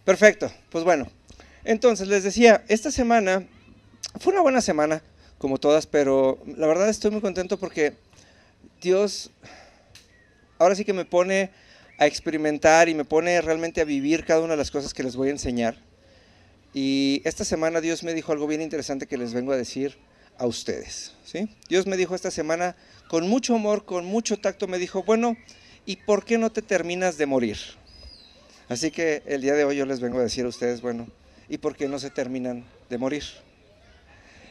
Perfecto, pues bueno, entonces les decía, esta semana fue una buena semana, como todas, pero la verdad estoy muy contento porque Dios ahora sí que me pone a experimentar y me pone realmente a vivir cada una de las cosas que les voy a enseñar. Y esta semana Dios me dijo algo bien interesante que les vengo a decir a ustedes, ¿sí? Dios me dijo esta semana con mucho amor, con mucho tacto, me dijo, bueno, ¿y por qué no te terminas de morir? Así que el día de hoy yo les vengo a decir a ustedes, bueno, ¿y por qué no se terminan de morir?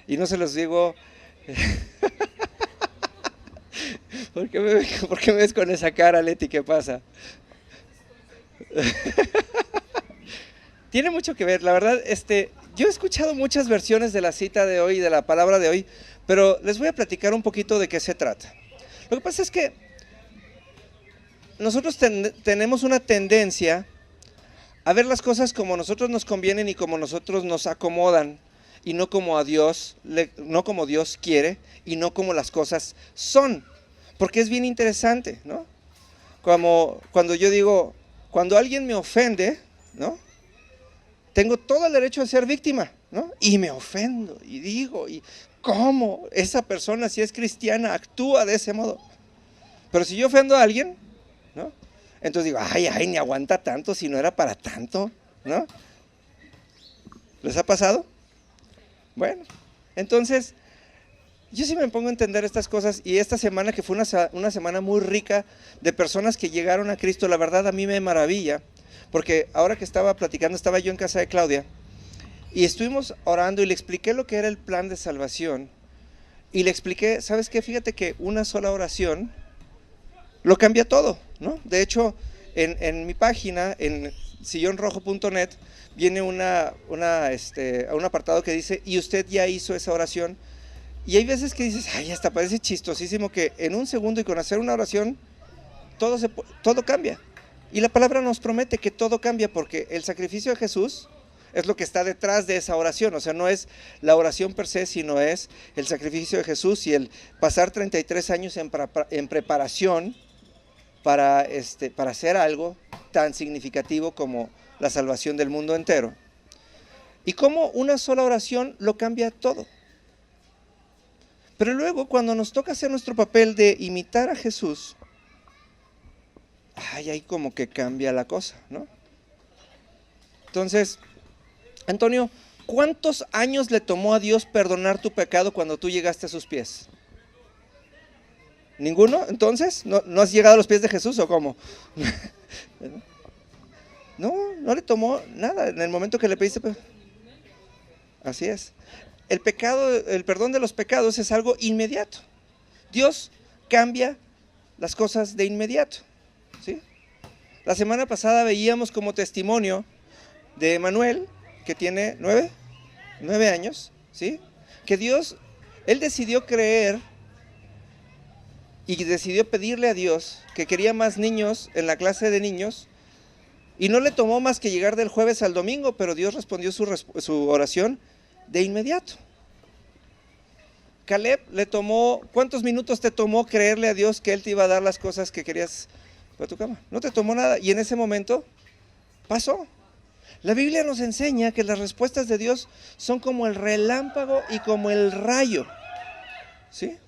Y no se los digo, ¿por qué me ves con esa cara, Leti? ¿Qué pasa? Tiene mucho que ver, la verdad, yo he escuchado muchas versiones de la cita de hoy, de la palabra de hoy, pero les voy a platicar un poquito de qué se trata. Lo que pasa es que nosotros tenemos una tendencia a ver las cosas como nosotros nos convienen y como nosotros nos acomodan, y no como a Dios, no como Dios quiere, y no como las cosas son, porque es bien interesante, ¿no? Como cuando yo digo, cuando alguien me ofende, ¿no? Tengo todo el derecho de ser víctima, ¿no? Y me ofendo, y digo, ¿y cómo esa persona, si es cristiana, actúa de ese modo? Pero si yo ofendo a alguien, ¿no? Entonces digo, ay, ni aguanta tanto si no era para tanto, ¿no? ¿Les ha pasado? Bueno, entonces, yo sí me pongo a entender estas cosas, y esta semana que fue una semana muy rica de personas que llegaron a Cristo, la verdad a mí me maravilla, porque ahora que estaba platicando, estaba yo en casa de Claudia, y estuvimos orando y le expliqué lo que era el plan de salvación, y le expliqué, ¿sabes qué? Fíjate que una sola oración lo cambia todo, ¿no? De hecho, en mi página, en sillonrojo.net, viene un apartado que dice, y usted ya hizo esa oración. Y hay veces que dices, ay, hasta parece chistosísimo que en un segundo y con hacer una oración, todo cambia. Y la palabra nos promete que todo cambia porque el sacrificio de Jesús es lo que está detrás de esa oración. O sea, no es la oración per se, sino es el sacrificio de Jesús y el pasar 33 años en preparación para hacer algo tan significativo como la salvación del mundo entero. Y cómo una sola oración lo cambia todo. Pero luego, cuando nos toca hacer nuestro papel de imitar a Jesús, ahí como que cambia la cosa, ¿no? Entonces, Antonio, ¿cuántos años le tomó a Dios perdonar tu pecado cuando tú llegaste a sus pies? ¿Ninguno? Entonces, ¿no has llegado a los pies de Jesús o cómo? No le tomó nada en el momento que le pediste. Así es. El perdón de los pecados es algo inmediato. Dios cambia las cosas de inmediato, ¿sí? La semana pasada veíamos como testimonio de Manuel, que tiene 9 años, ¿sí? Que él decidió creer y decidió pedirle a Dios que quería más niños en la clase de niños, y no le tomó más que llegar del jueves al domingo, pero Dios respondió su oración de inmediato. Caleb ¿cuántos minutos te tomó creerle a Dios que Él te iba a dar las cosas que querías para tu cama? No te tomó nada, y en ese momento pasó. La Biblia nos enseña que las respuestas de Dios son como el relámpago y como el rayo, ¿sí?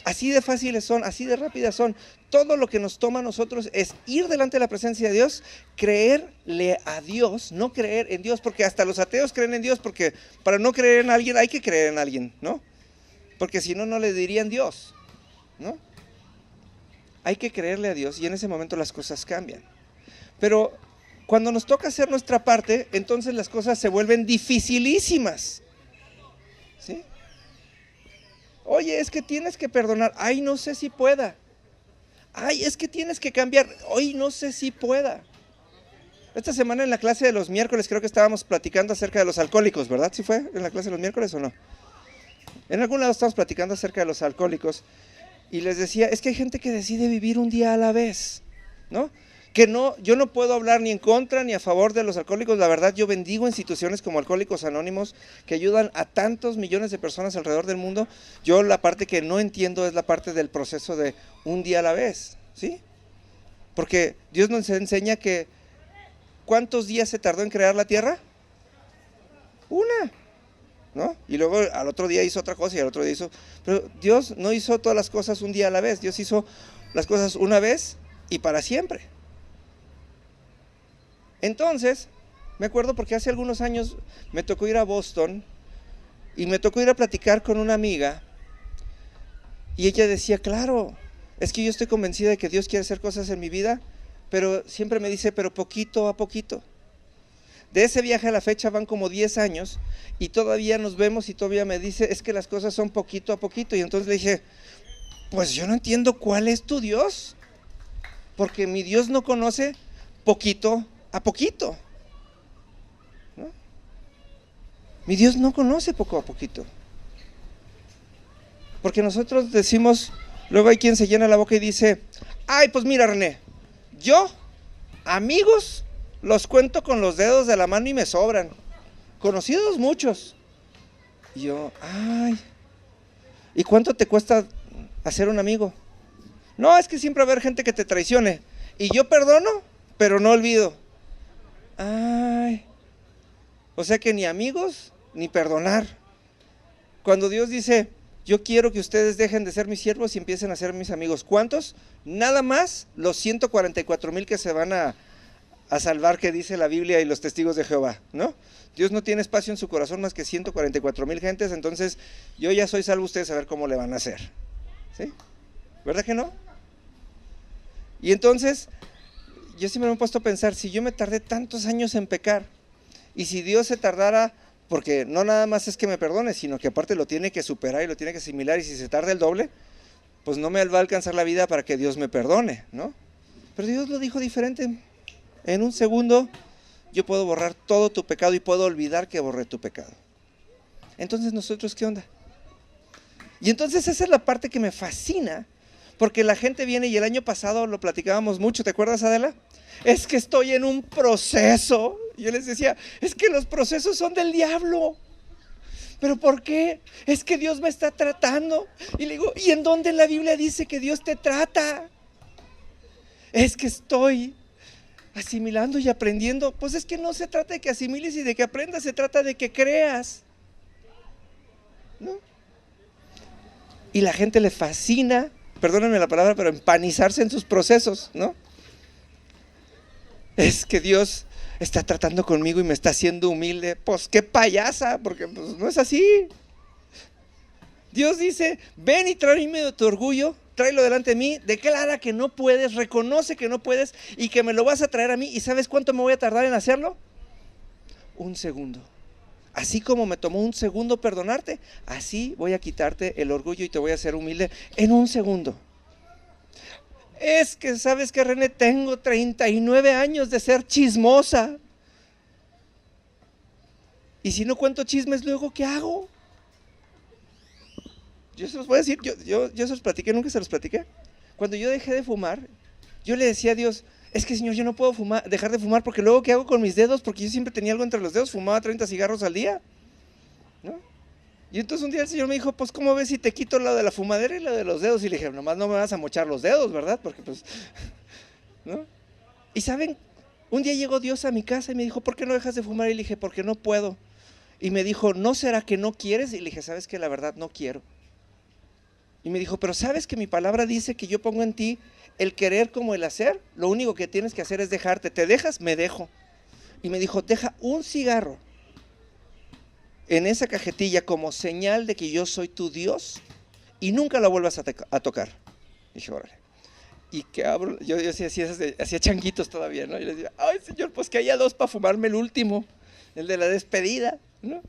Así de fáciles son, así de rápidas son. Todo lo que nos toma a nosotros es ir delante de la presencia de Dios, creerle a Dios, no creer en Dios, porque hasta los ateos creen en Dios, porque para no creer en alguien hay que creer en alguien, ¿no? Porque si no, no le dirían Dios, ¿no? Hay que creerle a Dios, y en ese momento las cosas cambian. Pero cuando nos toca hacer nuestra parte, entonces las cosas se vuelven dificilísimas, ¿sí? Oye, es que tienes que perdonar. Ay, no sé si pueda. Ay, es que tienes que cambiar. Ay, no sé si pueda. Esta semana en la clase de los miércoles creo que estábamos platicando acerca de los alcohólicos, ¿verdad? ¿Sí fue en la clase de los miércoles o no? En algún lado estábamos platicando acerca de los alcohólicos, y les decía, es que hay gente que decide vivir un día a la vez, ¿no? Yo no puedo hablar ni en contra ni a favor de los alcohólicos. La verdad, yo bendigo instituciones como Alcohólicos Anónimos que ayudan a tantos millones de personas alrededor del mundo. Yo la parte que no entiendo es la parte del proceso de un día a la vez, ¿sí? Porque Dios nos enseña que ¿cuántos días se tardó en crear la tierra? Una, ¿no? Y luego al otro día hizo otra cosa y al otro día hizo... Pero Dios no hizo todas las cosas un día a la vez, Dios hizo las cosas una vez y para siempre. Entonces, me acuerdo porque hace algunos años me tocó ir a Boston y me tocó ir a platicar con una amiga y ella decía, claro, es que yo estoy convencida de que Dios quiere hacer cosas en mi vida, pero siempre me dice, pero poquito a poquito. De ese viaje a la fecha van como 10 años y todavía nos vemos y todavía me dice, es que las cosas son poquito a poquito. Y entonces le dije, pues yo no entiendo cuál es tu Dios, porque mi Dios no conoce poquito a poquito, ¿no? Mi Dios no conoce poco a poquito. Porque nosotros decimos, luego hay quien se llena la boca y dice, ay, pues mira, René, yo, amigos, los cuento con los dedos de la mano y me sobran. Conocidos muchos. Y yo, ay, ¿y cuánto te cuesta hacer un amigo? No, es que siempre va a haber gente que te traicione. Y yo perdono, pero no olvido. Ay, o sea que ni amigos, ni perdonar. Cuando Dios dice, yo quiero que ustedes dejen de ser mis siervos y empiecen a ser mis amigos. ¿Cuántos? Nada más los 144,000 que se van a salvar, que dice la Biblia y los testigos de Jehová, ¿no? Dios no tiene espacio en su corazón más que 144,000 gentes, entonces yo ya soy salvo, ustedes a ver cómo le van a hacer, ¿sí? ¿Verdad que no? Y entonces, yo siempre me he puesto a pensar, si yo me tardé tantos años en pecar, y si Dios se tardara, porque no nada más es que me perdone, sino que aparte lo tiene que superar y lo tiene que asimilar, y si se tarda el doble, pues no me va a alcanzar la vida para que Dios me perdone, ¿no? Pero Dios lo dijo diferente. En un segundo yo puedo borrar todo tu pecado y puedo olvidar que borré tu pecado. Entonces, ¿nosotros qué onda? Y entonces esa es la parte que me fascina, porque la gente viene, y el año pasado lo platicábamos mucho, ¿te acuerdas, Adela? Es que estoy en un proceso. Yo les decía, es que los procesos son del diablo. ¿Pero por qué? Es que Dios me está tratando. Y le digo, ¿y en dónde en la Biblia dice que Dios te trata? Es que estoy asimilando y aprendiendo. Pues es que no se trata de que asimiles y de que aprendas, se trata de que creas, ¿no? Y la gente le fascina, perdónenme la palabra, pero empanizarse en sus procesos, ¿no? Es que Dios está tratando conmigo y me está haciendo humilde. Pues qué payasa, porque pues no es así. Dios dice, ven y tráeme tu orgullo, tráelo delante de mí, declara que no puedes, reconoce que no puedes y que me lo vas a traer a mí. ¿Y sabes cuánto me voy a tardar en hacerlo? Un segundo. Así como me tomó un segundo perdonarte, así voy a quitarte el orgullo y te voy a hacer humilde en un segundo. Es que, ¿sabes qué, René? Tengo 39 años de ser chismosa. Y si no cuento chismes, luego, ¿qué hago? Yo se los voy a decir, yo se los platiqué, nunca se los platiqué. Cuando yo dejé de fumar, yo le decía a Dios, es que Señor, yo no puedo dejar de fumar, porque luego ¿qué hago con mis dedos? Porque yo siempre tenía algo entre los dedos, fumaba 30 cigarros al día, ¿no? Y entonces un día el Señor me dijo, pues ¿cómo ves si te quito lo de la fumadera y lo de los dedos? Y le dije, nomás no me vas a mochar los dedos, ¿verdad? Porque pues, ¿no? Y ¿saben? Un día llegó Dios a mi casa y me dijo, ¿por qué no dejas de fumar? Y le dije, porque no puedo. Y me dijo, ¿no será que no quieres? Y le dije, ¿sabes qué? La verdad no quiero. Y me dijo, pero ¿sabes que mi palabra dice que yo pongo en ti el querer como el hacer? Lo único que tienes que hacer es dejarte. ¿Te dejas? Me dejo. Y me dijo, deja un cigarro en esa cajetilla como señal de que yo soy tu Dios y nunca la vuelvas a tocar. Y dije, órale. Y que abro, yo hacía changuitos todavía, ¿no? Y le decía, ay Señor, pues que haya dos para fumarme el último, el de la despedida, ¿no?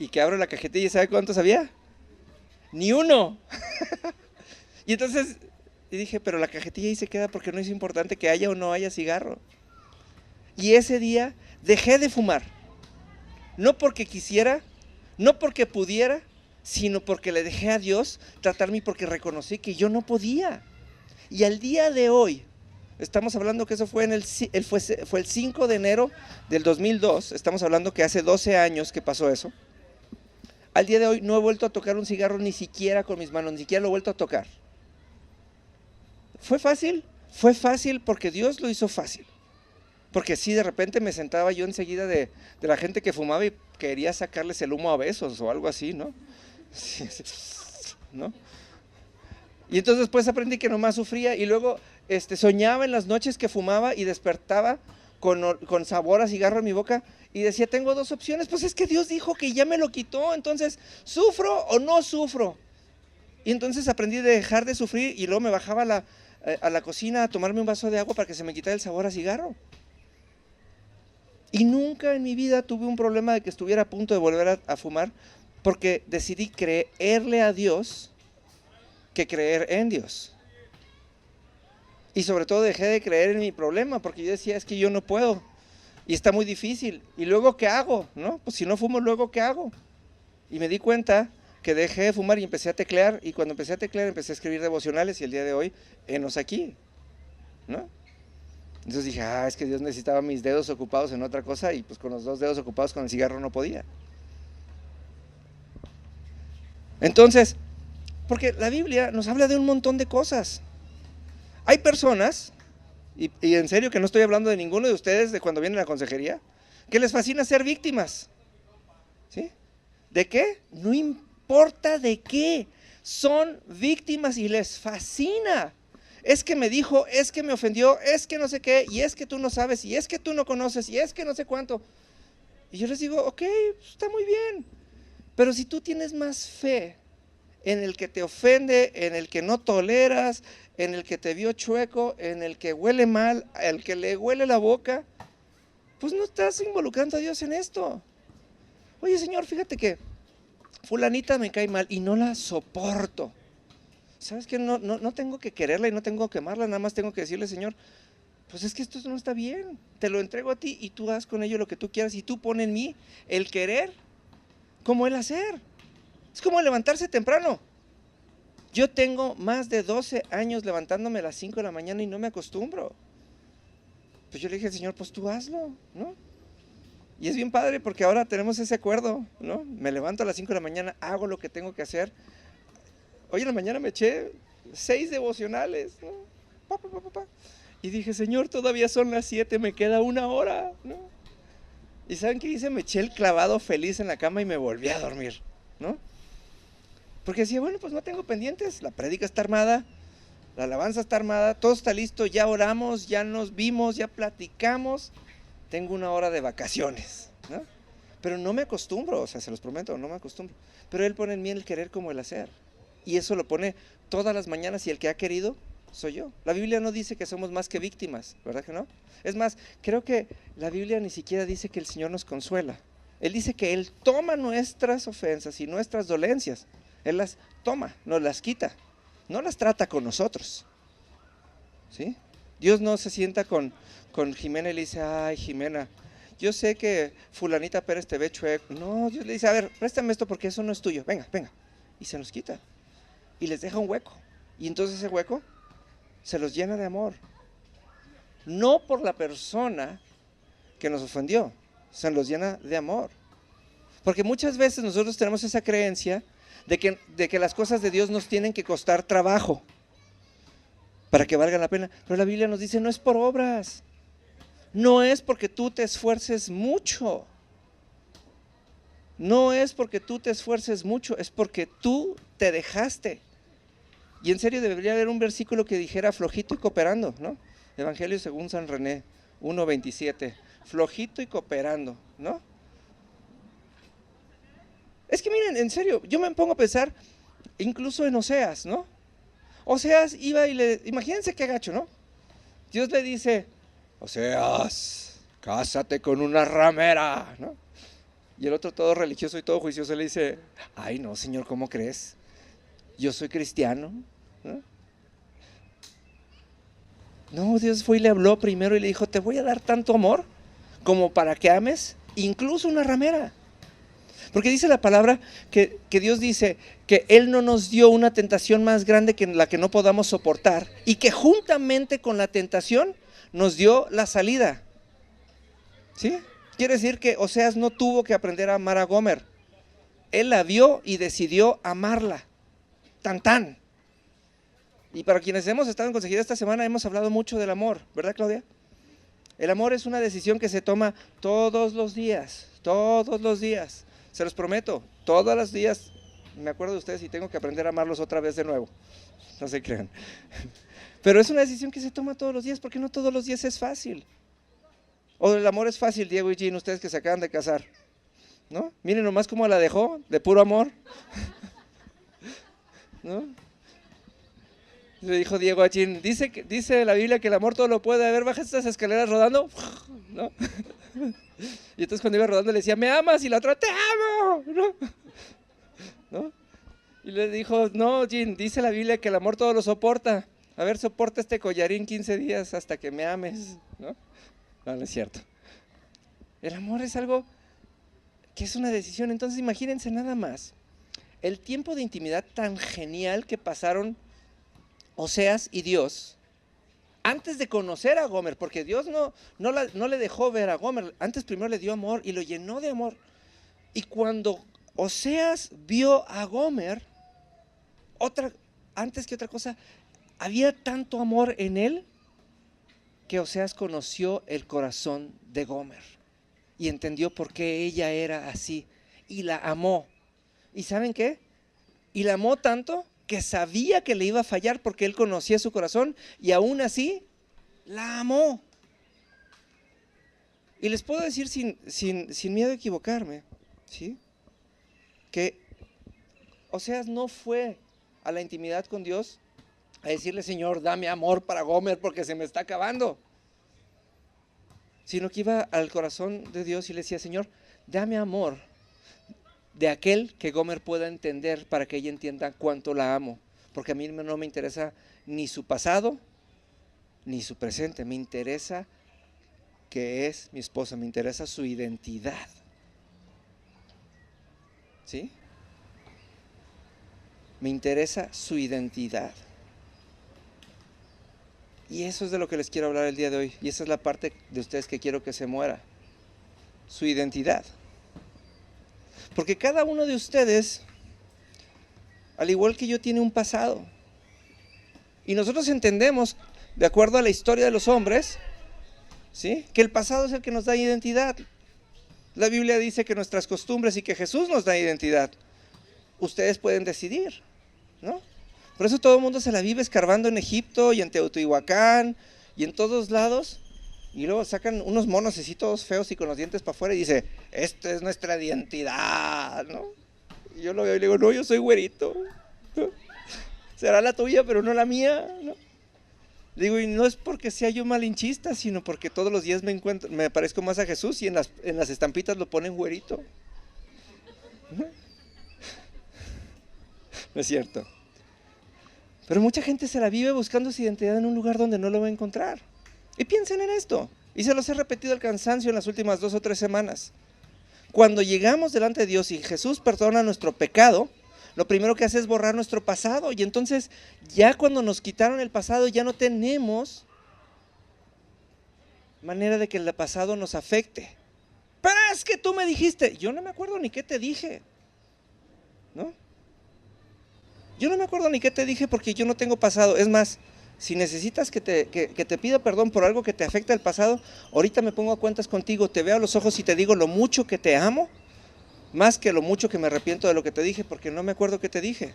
Y que abro la cajetilla y ¿sabe cuántos había? Ni uno. Y entonces y dije, pero la cajetilla ahí se queda porque no es importante que haya o no haya cigarro. Y ese día dejé de fumar. No porque quisiera, no porque pudiera, sino porque le dejé a Dios tratarme y porque reconocí que yo no podía. Y al día de hoy, estamos hablando que eso fue fue el 5 de enero del 2002, estamos hablando que hace 12 años que pasó eso. Al día de hoy no he vuelto a tocar un cigarro ni siquiera con mis manos, ni siquiera lo he vuelto a tocar. ¿Fue fácil? Fue fácil porque Dios lo hizo fácil. Porque sí, de repente me sentaba yo enseguida de la gente que fumaba y quería sacarles el humo a besos o algo así, ¿no? Sí, sí, ¿no? Y entonces después aprendí que nomás sufría y luego soñaba en las noches que fumaba y despertaba con sabor a cigarro en mi boca y decía, tengo dos opciones, pues es que Dios dijo que ya me lo quitó, entonces, ¿sufro o no sufro? Y entonces aprendí a dejar de sufrir y luego me bajaba a la cocina a tomarme un vaso de agua para que se me quitara el sabor a cigarro. Y nunca en mi vida tuve un problema de que estuviera a punto de volver a fumar porque decidí creerle a Dios que creer en Dios. Y sobre todo dejé de creer en mi problema porque yo decía, es que yo no puedo y está muy difícil. ¿Y luego qué hago? ¿No? Pues si no fumo, ¿luego qué hago? Y me di cuenta que dejé de fumar y empecé a teclear, y cuando empecé a teclear empecé a escribir devocionales y el día de hoy, henos aquí, ¿no? Entonces dije, es que Dios necesitaba mis dedos ocupados en otra cosa y pues con los 2 dedos ocupados con el cigarro no podía. Entonces, porque la Biblia nos habla de un montón de cosas. Hay personas, y en serio que no estoy hablando de ninguno de ustedes de cuando vienen a la consejería, que les fascina ser víctimas. ¿Sí? ¿De qué? No importa de qué. Son víctimas y les fascina. Es que me dijo, es que me ofendió, es que no sé qué, y es que tú no sabes, y es que tú no conoces, y es que no sé cuánto. Y yo les digo, ok, está muy bien. Pero si tú tienes más fe en el que te ofende, en el que no toleras, en el que te vio chueco, en el que huele mal, al que le huele la boca, pues no estás involucrando a Dios en esto. Oye, Señor, fíjate que fulanita me cae mal y no la soporto. ¿Sabes qué? No tengo que quererla y no tengo que amarla, nada más tengo que decirle, Señor, pues es que esto no está bien, te lo entrego a ti y tú haz con ello lo que tú quieras y tú pon en mí el querer como el hacer. Es como levantarse temprano. Yo tengo más de 12 años levantándome a las 5 de la mañana y no me acostumbro. Pues yo le dije, Señor, pues tú hazlo, ¿no? Y es bien padre porque ahora tenemos ese acuerdo, ¿no? Me levanto a las 5 de la mañana, hago lo que tengo que hacer. Hoy en la mañana me eché 6 devocionales, ¿no? Y dije, Señor, todavía son las 7, me queda 1 hora, ¿no? ¿Y saben qué hice? Me eché el clavado feliz en la cama y me volví a dormir, ¿no? Porque decía, bueno, pues no tengo pendientes, la prédica está armada, la alabanza está armada, todo está listo, ya oramos, ya nos vimos, ya platicamos, tengo 1 hora de vacaciones, ¿no? Pero no me acostumbro, o sea, se los prometo, no me acostumbro. Pero Él pone en mí el querer como el hacer. Y eso lo pone todas las mañanas y el que ha querido soy yo. La Biblia no dice que somos más que víctimas, ¿verdad que no? Es más, creo que la Biblia ni siquiera dice que el Señor nos consuela. Él dice que Él toma nuestras ofensas y nuestras dolencias. Él las toma, nos las quita, no las trata con nosotros. ¿Sí? Dios no se sienta con Jimena y le dice, ay, Jimena, yo sé que fulanita Pérez te ve chueco. No, Dios le dice, a ver, préstame esto porque eso no es tuyo, venga, venga. Y se los quita. Y les deja un hueco. Y entonces ese hueco se los llena de amor. No por la persona que nos ofendió, se los llena de amor. Porque muchas veces nosotros tenemos esa creencia de que las cosas de Dios nos tienen que costar trabajo para que valgan la pena. Pero la Biblia nos dice, no es por obras. No es porque tú te esfuerces mucho. No es porque tú te esfuerces mucho, es porque tú te dejaste. Y en serio debería haber un versículo que dijera flojito y cooperando, ¿no? Evangelio según San René 1:27, flojito y cooperando, ¿no? Es que miren, en serio, yo me pongo a pensar incluso en Oseas, ¿no? Oseas iba y imagínense qué gacho, ¿no? Dios le dice, Oseas, cásate con una ramera, ¿no? Y el otro todo religioso y todo juicioso le dice, ay no, Señor, ¿cómo crees? Yo soy cristiano, ¿no? No, Dios fue y le habló primero y le dijo, te voy a dar tanto amor como para que ames incluso una ramera. Porque dice la palabra que Dios dice que Él no nos dio una tentación más grande que la que no podamos soportar y que juntamente con la tentación nos dio la salida. ¿Sí? Quiere decir que Oseas no tuvo que aprender a amar a Gomer. Él la vio y decidió amarla. Tan tan. Y para quienes hemos estado en consejería esta semana hemos hablado mucho del amor, ¿verdad, Claudia? El amor es una decisión que se toma todos los días, se los prometo, todos los días. Me acuerdo de ustedes y tengo que aprender a amarlos otra vez de nuevo, no se crean. Pero es una decisión que se toma todos los días, porque no todos los días es fácil. O el amor es fácil, Diego y Jean, ustedes que se acaban de casar, ¿no? Miren nomás cómo la dejó, de puro amor, ¿no? Le dijo Diego a Jean, dice la Biblia que el amor todo lo puede. A ver, baja estas escaleras rodando, ¿no? Y entonces cuando iba rodando le decía, ¿me amas? Y la otra, ¡te amo! ¿No? Y le dijo, no, Jean, dice la Biblia que el amor todo lo soporta. A ver, soporta este collarín 15 días hasta que me ames, ¿no? No, no es cierto. El amor es algo que es una decisión. Entonces imagínense nada más el tiempo de intimidad tan genial que pasaron Oseas y Dios antes de conocer a Gomer, porque Dios no le dejó ver a Gomer, antes primero le dio amor y lo llenó de amor. Y cuando Oseas vio a Gomer, antes que otra cosa, había tanto amor en él que Oseas conoció el corazón de Gomer y entendió por qué ella era así y la amó. ¿Y saben qué? Y la amó tanto que sabía que le iba a fallar porque él conocía su corazón y aún así la amó. Y les puedo decir sin miedo a equivocarme, ¿sí? Que Oseas no fue a la intimidad con Dios a decirle, Señor, dame amor para Gomer porque se me está acabando, sino que iba al corazón de Dios y le decía, Señor, dame amor de aquel que Gomer pueda entender para que ella entienda cuánto la amo, porque a mí no me interesa ni su pasado ni su presente, me interesa que es mi esposa, me interesa su identidad, ¿sí? Me interesa su identidad. Y eso es de lo que les quiero hablar el día de hoy, y esa es la parte de ustedes que quiero que se muera, su identidad. Porque cada uno de ustedes, al igual que yo, tiene un pasado. Y nosotros entendemos, de acuerdo a la historia de los hombres, ¿sí?, que el pasado es el que nos da identidad. La Biblia dice que nuestras costumbres y que Jesús nos da identidad. Ustedes pueden decidir, ¿no? Por eso todo el mundo se la vive escarbando en Egipto y en Teotihuacán y en todos lados. Y luego sacan unos monos así todos feos y con los dientes para afuera y dice, esta es nuestra identidad, ¿no? Y yo lo veo y le digo, no, yo soy güerito, ¿no? Será la tuya pero no la mía, ¿no? Digo, y no es porque sea yo malinchista, sino porque todos los días me parezco más a Jesús y en las estampitas lo ponen güerito, ¿no? No es cierto. Pero mucha gente se la vive buscando su identidad en un lugar donde no lo va a encontrar. Y piensen en esto, y se los he repetido al cansancio en las últimas 2 o 3 semanas. Cuando llegamos delante de Dios y Jesús perdona nuestro pecado, lo primero que hace es borrar nuestro pasado. Y entonces ya cuando nos quitaron el pasado ya no tenemos manera de que el pasado nos afecte. Pero es que tú me dijiste, yo no me acuerdo ni qué te dije, ¿no? Yo no me acuerdo ni qué te dije porque yo no tengo pasado. Es más, si necesitas que te pida perdón por algo que te afecta el pasado, ahorita me pongo a cuentas contigo, te veo a los ojos y te digo lo mucho que te amo, más que lo mucho que me arrepiento de lo que te dije, porque no me acuerdo qué te dije,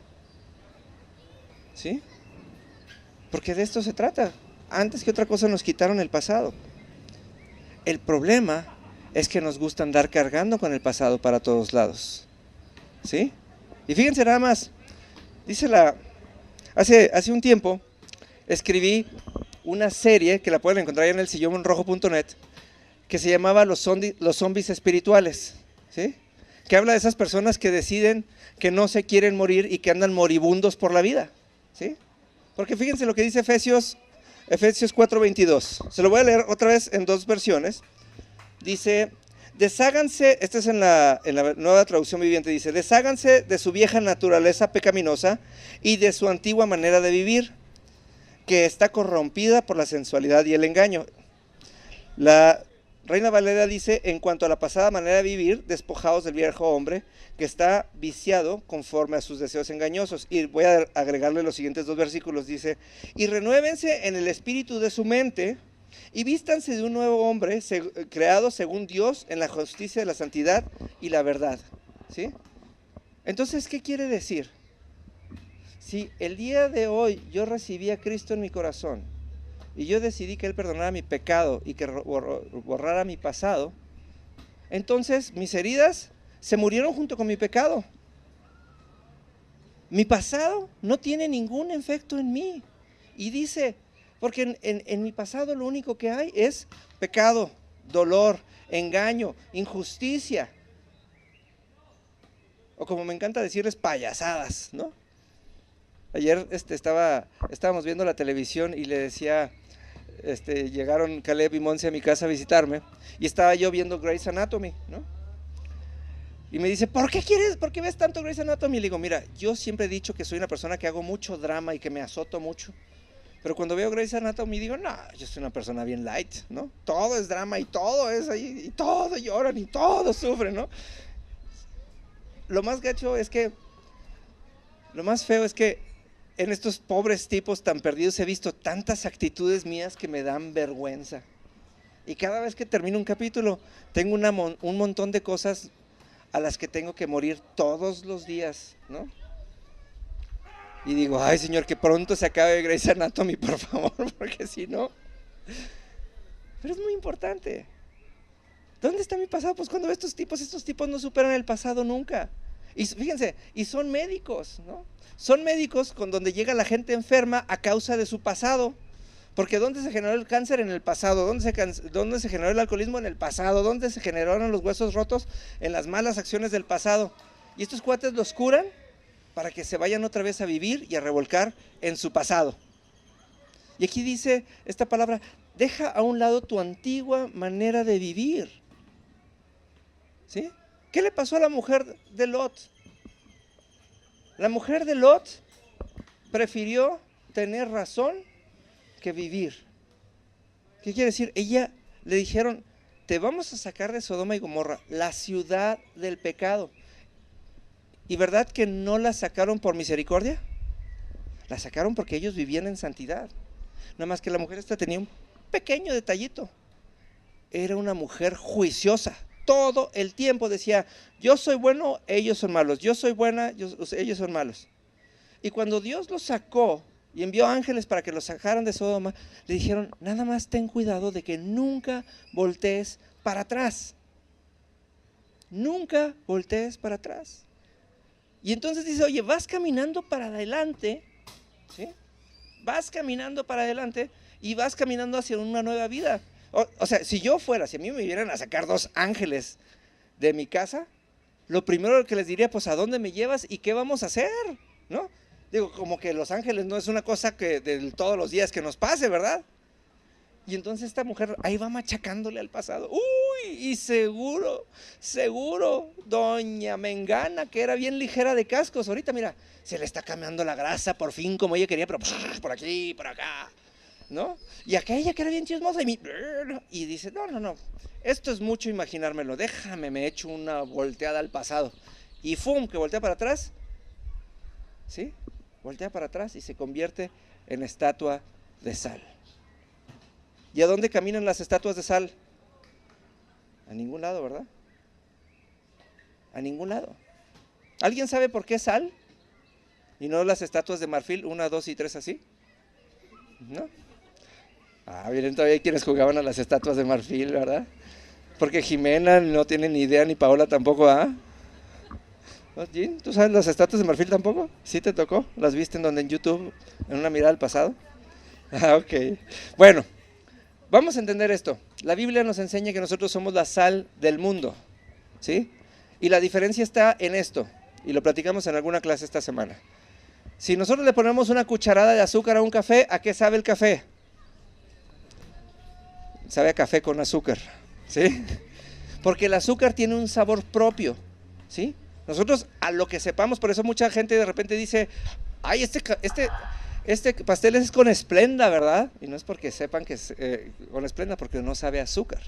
¿sí? Porque de esto se trata. Antes que otra cosa nos quitaron el pasado. El problema es que nos gusta andar cargando con el pasado para todos lados, ¿sí? Y fíjense nada más. Dice hace un tiempo escribí una serie que la pueden encontrar en el sillonrojo.net que se llamaba Los zombies espirituales, ¿sí? Que habla de esas personas que deciden que no se quieren morir y que andan moribundos por la vida, ¿sí? Porque fíjense lo que dice Efesios 4:22. Se lo voy a leer otra vez en 2 versiones. Dice, desháganse, esta es en la Nueva Traducción Viviente, dice, desháganse de su vieja naturaleza pecaminosa y de su antigua manera de vivir, que está corrompida por la sensualidad y el engaño. La Reina Valera dice, en cuanto a la pasada manera de vivir, despojaos del viejo hombre que está viciado conforme a sus deseos engañosos. Y voy a agregarle los siguientes 2 versículos, dice, y renuévense en el espíritu de su mente Y vístanse de un nuevo hombre creado según Dios en la justicia de la santidad y la verdad. ¿Sí? Entonces, ¿qué quiere decir? Si el día de hoy yo recibí a Cristo en mi corazón y yo decidí que Él perdonara mi pecado y que borrara mi pasado, entonces mis heridas se murieron junto con mi pecado. Mi pasado no tiene ningún efecto en mí. Y dice, porque en mi pasado lo único que hay es pecado, dolor, engaño, injusticia. O como me encanta decirles, payasadas, ¿no? Ayer estábamos viendo la televisión y le decía, llegaron Caleb y Monse a mi casa a visitarme y estaba yo viendo Grey's Anatomy, ¿no? Y me dice, ¿por qué ves tanto Grey's Anatomy? Y le digo, mira, yo siempre he dicho que soy una persona que hago mucho drama y que me azoto mucho. Pero cuando veo Grey's Anatomy digo, no, yo soy una persona bien light, ¿no? Todo es drama y todo es ahí, y todo lloran y todo sufren, ¿no? Lo más gacho es que, lo más feo es que en estos pobres tipos tan perdidos he visto tantas actitudes mías que me dan vergüenza. Y cada vez que termino un capítulo, tengo un montón de cosas a las que tengo que morir todos los días, ¿no? Y digo, ay Señor, que pronto se acabe Grey's Anatomy, por favor, porque si no. Pero es muy importante. ¿Dónde está mi pasado? Pues cuando veo estos tipos no superan el pasado nunca. Y fíjense, y son médicos, ¿no? Son médicos con donde llega la gente enferma a causa de su pasado. Porque ¿dónde se generó el cáncer? En el pasado. ¿Dónde se generó el alcoholismo? En el pasado. ¿Dónde se generaron los huesos rotos? En las malas acciones del pasado. Y estos cuates los curan para que se vayan otra vez a vivir y a revolcar en su pasado. Y aquí dice esta palabra, deja a un lado tu antigua manera de vivir. ¿Sí? ¿Qué le pasó a la mujer de Lot? La mujer de Lot prefirió tener razón que vivir. ¿Qué quiere decir? Ella le dijeron, te vamos a sacar de Sodoma y Gomorra, la ciudad del pecado. ¿Y verdad que no la sacaron por misericordia? La sacaron porque ellos vivían en santidad. Nada más que la mujer esta tenía un pequeño detallito. Era una mujer juiciosa. Todo el tiempo decía, yo soy bueno, ellos son malos. Yo soy buena, ellos son malos. Y cuando Dios los sacó y envió ángeles para que los sacaran de Sodoma, le dijeron, nada más ten cuidado de que nunca voltees para atrás. Nunca voltees para atrás. Y entonces dice, oye, vas caminando para adelante, ¿sí? Vas caminando para adelante y vas caminando hacia una nueva vida. O sea, si a mí me vinieran a sacar 2 ángeles de mi casa, lo primero que les diría, pues, ¿a dónde me llevas y qué vamos a hacer? ¿No? Digo, como que los ángeles no es una cosa que de todos los días que nos pase, ¿verdad? Y entonces esta mujer ahí va machacándole al pasado. Uy, y seguro, doña Mengana, que era bien ligera de cascos, ahorita mira, se le está cambiando la grasa por fin como ella quería, pero por aquí, por acá, ¿no? Y aquella que era bien chismosa y dice, no, esto es mucho imaginármelo, déjame, me echo una volteada al pasado. Y ¡fum!, que voltea para atrás, ¿sí? Voltea para atrás y se convierte en estatua de sal. ¿Y a dónde caminan las estatuas de sal? A ningún lado, ¿verdad? A ningún lado. ¿Alguien sabe por qué sal? ¿Y no las estatuas de marfil, 1, 2 y 3 así? ¿No? Miren, todavía hay quienes jugaban a las estatuas de marfil, ¿verdad? Porque Jimena no tiene ni idea, ni Paola tampoco, ¿ah? ¿No, Jean? ¿Tú sabes las estatuas de marfil tampoco? ¿Sí te tocó? ¿Las viste en YouTube, en una mirada al pasado? Ok. Bueno. Vamos a entender esto. La Biblia nos enseña que nosotros somos la sal del mundo, ¿sí? Y la diferencia está en esto, y lo platicamos en alguna clase esta semana. Si nosotros le ponemos una cucharada de azúcar a un café, ¿a qué sabe el café? Sabe a café con azúcar, ¿sí? Porque el azúcar tiene un sabor propio, ¿sí? Nosotros a lo que sepamos, por eso mucha gente de repente dice, ay, este pastel es con esplenda, ¿verdad? Y no es porque sepan que es con esplenda, porque no sabe a azúcar.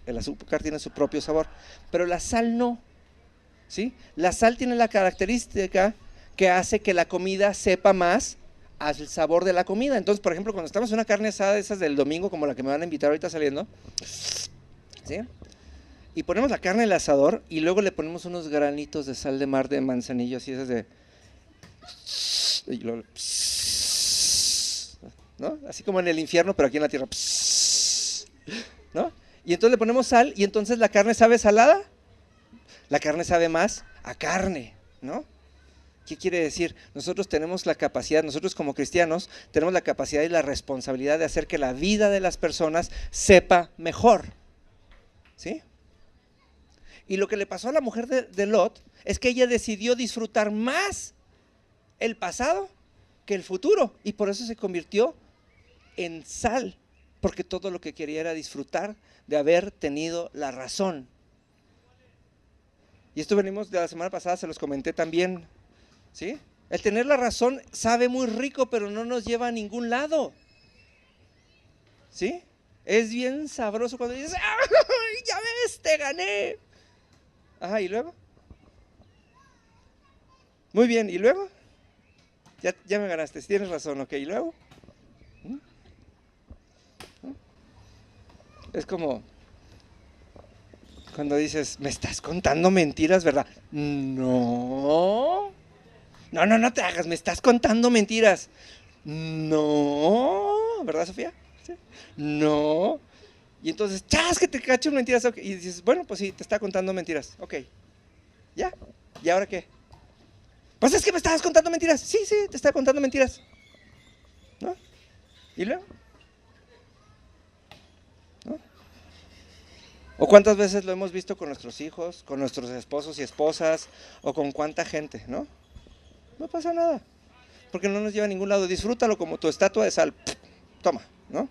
El azúcar tiene su propio sabor, pero la sal no, ¿sí? La sal tiene la característica que hace que la comida sepa más al sabor de la comida. Entonces, por ejemplo, cuando estamos en una carne asada, esas del domingo, como la que me van a invitar ahorita saliendo, ¿sí? Y ponemos la carne en el asador y luego le ponemos unos granitos de sal de mar de Manzanillo, así esas de... Y luego, ¿no? Así como en el infierno, pero aquí en la tierra, ¿no? Y entonces le ponemos sal y entonces la carne sabe salada, la carne sabe más a carne, ¿no? ¿Qué quiere decir? Nosotros tenemos la capacidad, nosotros como cristianos, tenemos la capacidad y la responsabilidad de hacer que la vida de las personas sepa mejor, ¿sí? Y lo que le pasó a la mujer de Lot es que ella decidió disfrutar más el pasado que el futuro, y por eso se convirtió en sal, porque todo lo que quería era disfrutar de haber tenido la razón. Y esto venimos de la semana pasada, se los comenté también, ¿sí? El tener la razón sabe muy rico, pero no nos lleva a ningún lado, ¿sí? Es bien sabroso cuando dices, ¡ay, ya ves, te gané! Ajá, ¿y luego? Muy bien, ¿y luego? Ya me ganaste, tienes razón, ok, ¿y luego? Es como cuando dices, ¿me estás contando mentiras, verdad? No te hagas, me estás contando mentiras. No, ¿verdad, Sofía? ¿Sí? No. Y entonces, ¡chas! Que te cacho mentiras. Okay. Y dices, bueno, pues sí, te está contando mentiras. Ok, ¿ya? ¿Y ahora qué? Pues es que me estabas contando mentiras. Sí, te está contando mentiras, ¿no? ¿Y luego? ¿No? ¿O cuántas veces lo hemos visto con nuestros hijos, con nuestros esposos y esposas, o con cuánta gente, ¿no? No pasa nada, porque no nos lleva a ningún lado. Disfrútalo como tu estatua de sal. Toma, ¿no?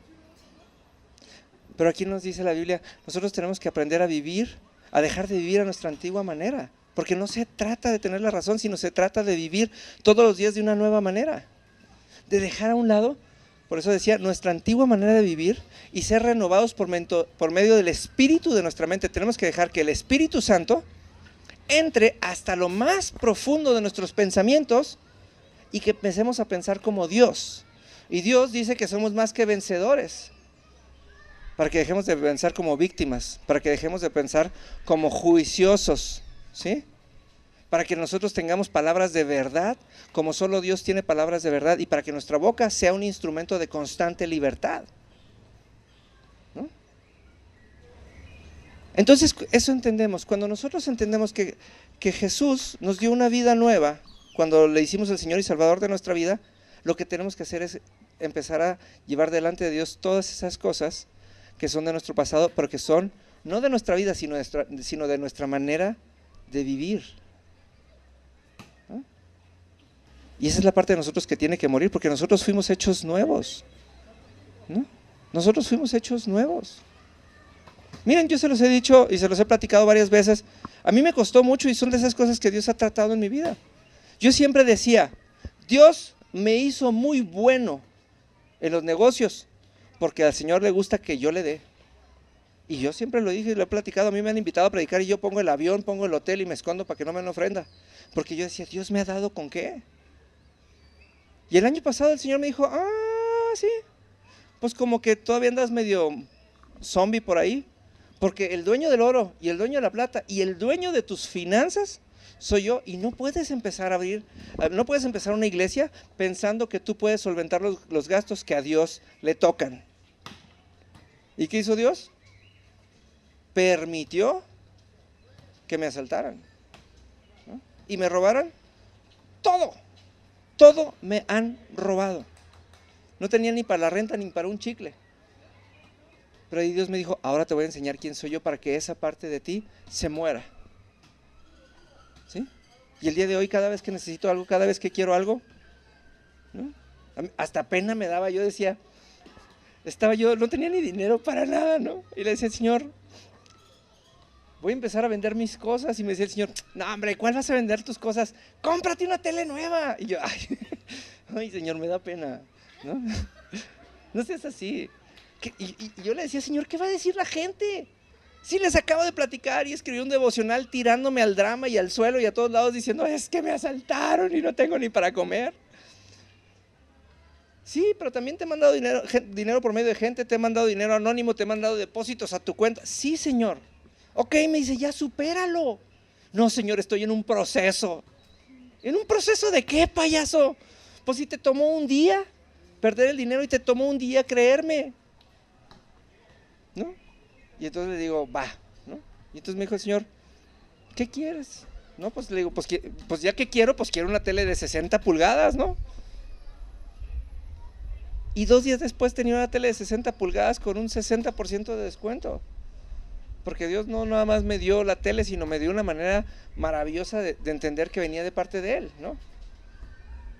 Pero aquí nos dice la Biblia, nosotros tenemos que aprender a vivir, a dejar de vivir a nuestra antigua manera, porque no se trata de tener la razón, sino se trata de vivir todos los días de una nueva manera, de dejar a un lado, por eso decía, nuestra antigua manera de vivir y ser renovados por medio del espíritu de nuestra mente. Tenemos que dejar que el Espíritu Santo entre hasta lo más profundo de nuestros pensamientos y que empecemos a pensar como Dios. Y Dios dice que somos más que vencedores, para que dejemos de pensar como víctimas, para que dejemos de pensar como juiciosos, ¿sí? Para que nosotros tengamos palabras de verdad, como solo Dios tiene palabras de verdad, y para que nuestra boca sea un instrumento de constante libertad, ¿no? Entonces, eso entendemos. Cuando nosotros entendemos que Jesús nos dio una vida nueva, cuando le hicimos el Señor y Salvador de nuestra vida, lo que tenemos que hacer es empezar a llevar delante de Dios todas esas cosas que son de nuestro pasado, pero que son no de nuestra vida, sino de nuestra manera de vivir, ¿no? Y esa es la parte de nosotros que tiene que morir, porque nosotros fuimos hechos nuevos, ¿no? Nosotros fuimos hechos nuevos. Miren, yo se los he dicho y se los he platicado varias veces. A mí me costó mucho y son de esas cosas que Dios ha tratado en mi vida. Yo siempre decía, Dios me hizo muy bueno en los negocios, porque al Señor le gusta que yo le dé. Y yo siempre lo dije y lo he platicado, a mí me han invitado a predicar y yo pongo el avión, pongo el hotel y me escondo para que no me den ofrenda. Porque yo decía, Dios me ha dado ¿con qué? Y el año pasado el Señor me dijo, sí, pues como que todavía andas medio zombie por ahí, porque el dueño del oro y el dueño de la plata y el dueño de tus finanzas soy yo, y no puedes empezar una iglesia pensando que tú puedes solventar los gastos que a Dios le tocan. ¿Y qué hizo Dios? Permitió que me asaltaran, ¿no? Y me robaran todo me han robado. No tenía ni para la renta ni para un chicle. Pero ahí Dios me dijo, ahora te voy a enseñar quién soy yo para que esa parte de ti se muera, ¿sí? Y el día de hoy, cada vez que necesito algo, cada vez que quiero algo, ¿no? Hasta pena me daba, yo decía, no tenía ni dinero para nada, ¿no? Y le decía al Señor, voy a empezar a vender mis cosas. Y me decía el Señor, no hombre, ¿cuál vas a vender tus cosas? Cómprate una tele nueva. Y yo, ay Señor, me da pena, ¿no? No seas así. Y yo le decía, Señor, ¿qué va a decir la gente? Sí, les acabo de platicar y escribí un devocional tirándome al drama y al suelo y a todos lados diciendo, es que me asaltaron y no tengo ni para comer. Sí, pero también te he mandado dinero por medio de gente, te he mandado dinero anónimo, te he mandado depósitos a tu cuenta. Sí, Señor. Ok, me dice, ya supéralo. No, Señor, estoy en un proceso. ¿En un proceso de qué, payaso? Pues si te tomó un día perder el dinero y te tomó un día creerme, ¿no? Y entonces le digo, va, ¿no? Y entonces me dijo el Señor, ¿qué quieres? No, pues le digo, pues ya que quiero, pues quiero una tele de 60 pulgadas, ¿no? Y 2 días después tenía una tele de 60 pulgadas con un 60% de descuento. Porque Dios no nada más me dio la tele, sino me dio una manera maravillosa de entender que venía de parte de Él, ¿no?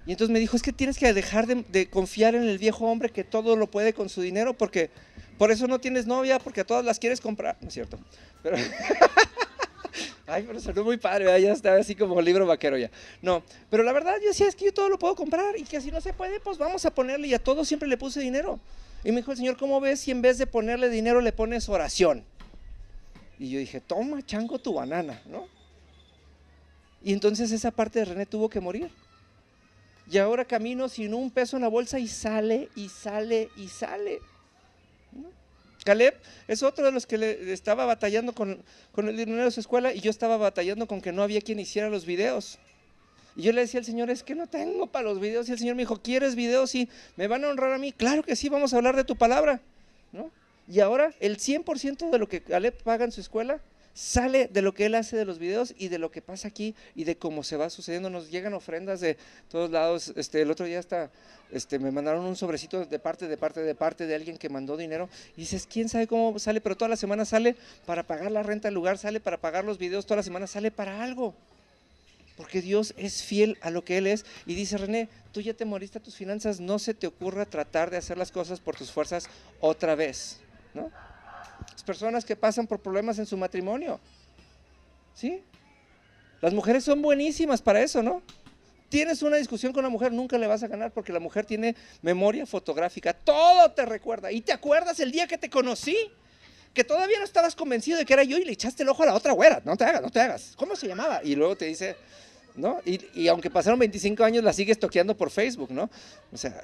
Y entonces me dijo, es que tienes que dejar de confiar en el viejo hombre que todo lo puede con su dinero, porque por eso no tienes novia, porque a todas las quieres comprar. No es cierto. Pero ay, pero sonó muy padre, ¿verdad? Ya está así como libro vaquero ya. No, pero la verdad yo decía, es que yo todo lo puedo comprar y que si no se puede, pues vamos a ponerle, y a todo siempre le puse dinero. Y me dijo el Señor, ¿cómo ves si en vez de ponerle dinero le pones oración? Y yo dije, toma, chango, tu banana, ¿no? Y entonces esa parte de René tuvo que morir. Y ahora camino sin un peso en la bolsa y sale, y sale, y sale, ¿no? Caleb es otro de los que le estaba batallando con el dinero de su escuela, y yo estaba batallando con que no había quien hiciera los videos. Y yo le decía al Señor, es que no tengo para los videos. Y el Señor me dijo, ¿quieres videos? Sí. ¿Me van a honrar a mí? Claro que sí, vamos a hablar de tu palabra, ¿no? Y ahora el 100% de lo que Caleb paga en su escuela sale de lo que él hace de los videos y de lo que pasa aquí y de cómo se va sucediendo. Nos llegan ofrendas de todos lados. El otro día hasta me mandaron un sobrecito de parte de alguien que mandó dinero, y dices, quién sabe cómo sale, pero toda la semana sale para pagar la renta del lugar, sale para pagar los videos, toda la semana sale para algo. Porque Dios es fiel a lo que Él es. Y dice, René, tú ya te moriste a tus finanzas, no se te ocurra tratar de hacer las cosas por tus fuerzas otra vez, ¿no? Las personas que pasan por problemas en su matrimonio, ¿sí? Las mujeres son buenísimas para eso, ¿no? Tienes una discusión con una mujer, nunca le vas a ganar, porque la mujer tiene memoria fotográfica, todo te recuerda. Y te acuerdas el día que te conocí, que todavía no estabas convencido de que era yo, y le echaste el ojo a la otra güera. No te hagas, ¿cómo se llamaba? Y luego te dice, ¿no? Y aunque pasaron 25 años, la sigues toqueando por Facebook, ¿no? O sea,